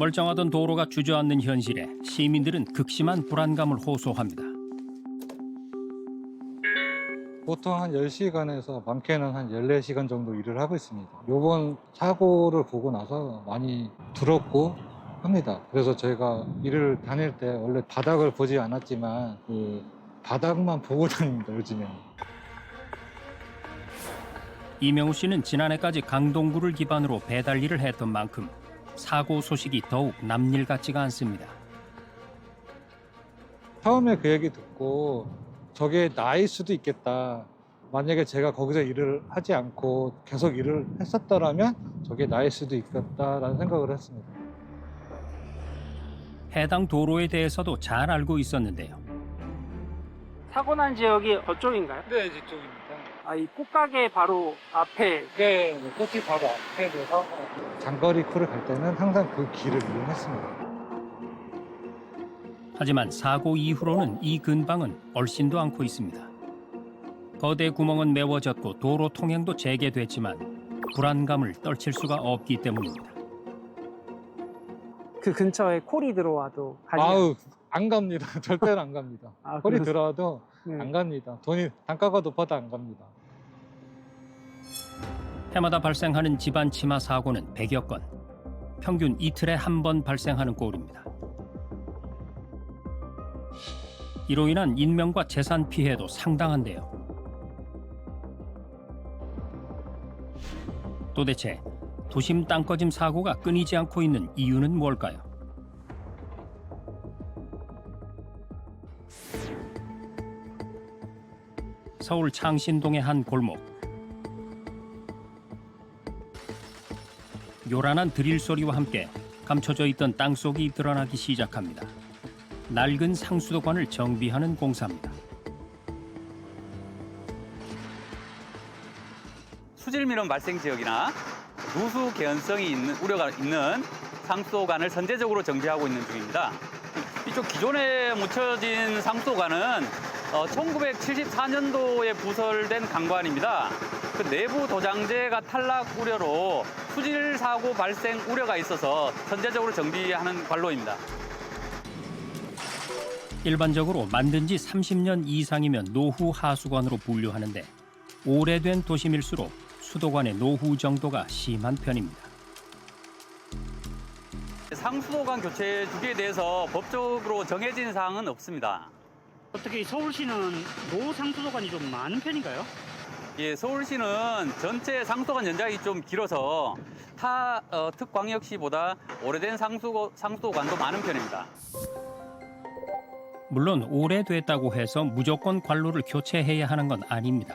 멀쩡하던 도로가 주저앉는 현실에 시민들은 극심한 불안감을 호소합니다. 보통 한 10시간에서 많게는 한 14시간 정도 일을 하고 있습니다. 이번 사고를 보고 나서 많이 두렵고 합니다. 그래서 저희가 일을 다닐 때 원래 바닥을 보지 않았지만 그 바닥만 보고 다닙니다, 요즘에는. 이명우 씨는 지난해까지 강동구를 기반으로 배달 일을 했던 만큼 사고 소식이 더욱 남일 같지가 않습니다. 처음에 그 얘기 듣고 저게 나일 수도 있겠다. 만약에 제가 거기서 일을 하지 않고 계속 일을 했었더라면 저게 나일 수도 있겠다라는 생각을 했습니다. 해당 도로에 대해서도 잘 알고 있었는데요. 사고 난 지역이 저쪽인가요? 네, 이쪽입니다. 아, 이 꽃가게 바로 앞에. 네, 꽃이 바로 앞에 돼서 장거리 크를 갈 때는 항상 그 길을 이용했습니다. 하지만 사고 이후로는 이 근방은 얼씬도 않고 있습니다. 거대 구멍은 메워졌고 도로 통행도 재개됐지만 불안감을 떨칠 수가 없기 때문입니다. 그 근처에 콜이 들어와도 가지. 아우, 안 갑니다. 절대로 안 갑니다. 아, 콜이 그래서- 들어와도 네. 안 갑니다. 단가가 높아도 안 갑니다. 해마다 발생하는 집안 치마 사고는 100여 건. 평균 이틀에 한 번 발생하는 꼴입니다. 이로 인한 인명과 재산 피해도 상당한데요. 도대체 도심 땅꺼짐 사고가 끊이지 않고 있는 이유는 뭘까요? 서울 창신동의 한 골목. 요란한 드릴 소리와 함께 감춰져 있던 땅속이 드러나기 시작합니다. 낡은 상수도관을 정비하는 공사입니다. 수질 민원 발생 지역이나 누수 개연성이 있는 우려가 있는 상수도관을 선제적으로 정비하고 있는 중입니다. 이쪽 기존에 묻혀진 상수도관은 1974년도에 부설된 강관입니다. 그 내부 도장재가 탈락 우려로 수질 사고 발생 우려가 있어서 선제적으로 정비하는 관로입니다. 일반적으로 만든 지 30년 이상이면 노후 하수관으로 분류하는데 오래된 도심일수록 수도관의 노후 정도가 심한 편입니다. 상수도관 교체 주기에 대해서 법적으로 정해진 사항은 없습니다. 어떻게 서울시는 노상수도관이 좀 많은 편인가요? 예, 서울시는 전체 상수도관 연장이 좀 길어서 타 특광역시보다 오래된 상수도관도 많은 편입니다. 물론 오래됐다고 해서 무조건 관로를 교체해야 하는 건 아닙니다.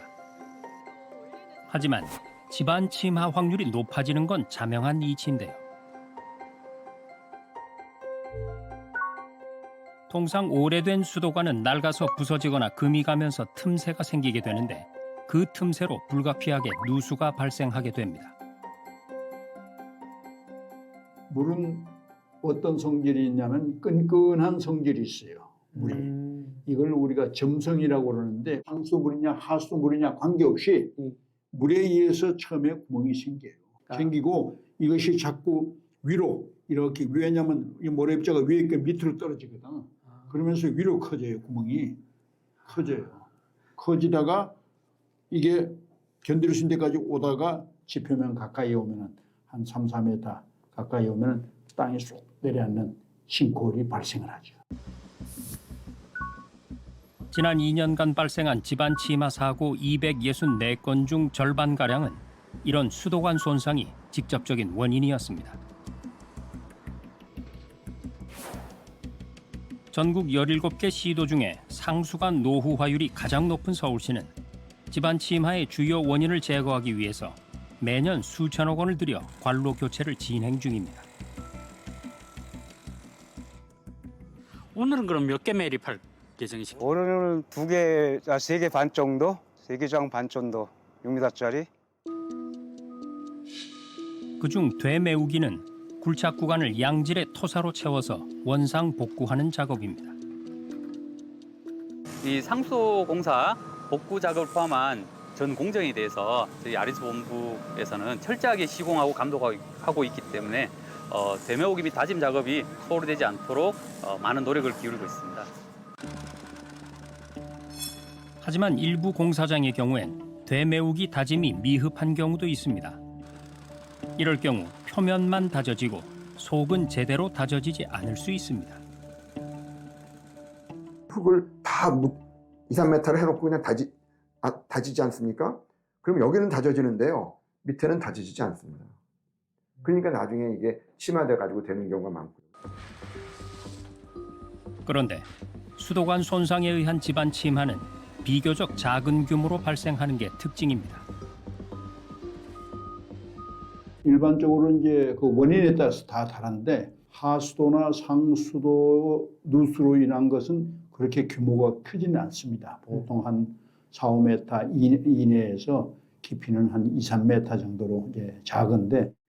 하지만 집안 침하 확률이 높아지는 건 자명한 이치인데요. 통상 오래된 수도관은 낡아서 부서지거나 금이 가면서 틈새가 생기게 되는데 그 틈새로 불가피하게 누수가 발생하게 됩니다. 물은 어떤 성질이 있냐면 끈끈한 성질이 있어요. 물이. 이걸 우리가 점성이라고 그러는데 상수물이냐 하수물이냐 관계없이 물에 의해서 처음에 구멍이 생겨요. 생기고 이것이 자꾸 위로 이렇게, 왜냐하면 이 모래입자가 위에 있고 밑으로 떨어지거든. 그러면서 위로 커져요. 구멍이 커져요. 커지다가 이게 견딜 수 있는 데까지 오다가 지표면 가까이 오면은 한 3, 4m 가까이 오면은 땅에 쏙 내려앉는 싱크홀이 발생을 하죠. 지난 2년간 발생한 집안 치마 사고 264건 중 절반가량은 이런 수도관 손상이 직접적인 원인이었습니다. 전국 17개 시도 중에 상수관 노후화율이 가장 높은 서울시는 집안 침하의 주요 원인을 제거하기 위해서 매년 수천억 원을 들여 관로 교체를 진행 중입니다. 오늘은 그럼 몇 개 매립할 예정이신가요? 오늘은 2개, 3개 반 정도? 3개 반 정도, 6m짜리. 그중 되메우기는 굴착 구간을 양질의 토사로 채워서 원상 복구하는 작업입니다. 이 상수도 공사 복구 작업을 포함한 전 공정에 대해서 저희 아리스 본부에서는 철저하게 시공하고 감독하고 있기 때문에 되메우기 및 다짐 작업이 소홀히 되지 않도록 많은 노력을 기울이고 있습니다. 하지만 일부 공사장의 경우엔 되메우기 다짐이 미흡한 경우도 있습니다. 이럴 경우 표면만 다져지고 속은 제대로 다져지지 않을 수 있습니다. 흙을 다 2, 3m를 해놓고 그냥 다지지 않습니까? 그럼 여기는 다져지는데요. 밑에는 다져지지 않습니다. 그러니까 나중에 이게 심화돼 가지고 되는 경우가 많고요. 그런데 수도관 손상에 의한 집안 침하는 비교적 작은 규모로 발생하는 게 특징입니다. 일반적으로 이제 그 원인에 따라서 다 다른데 하수도나 상수도 누수로 인한 것은 그렇게 규모가 크지는 않습니다. 보통 한 4, 5m 이내에서 깊이는 한 2, 3m 정도로 이제 작은데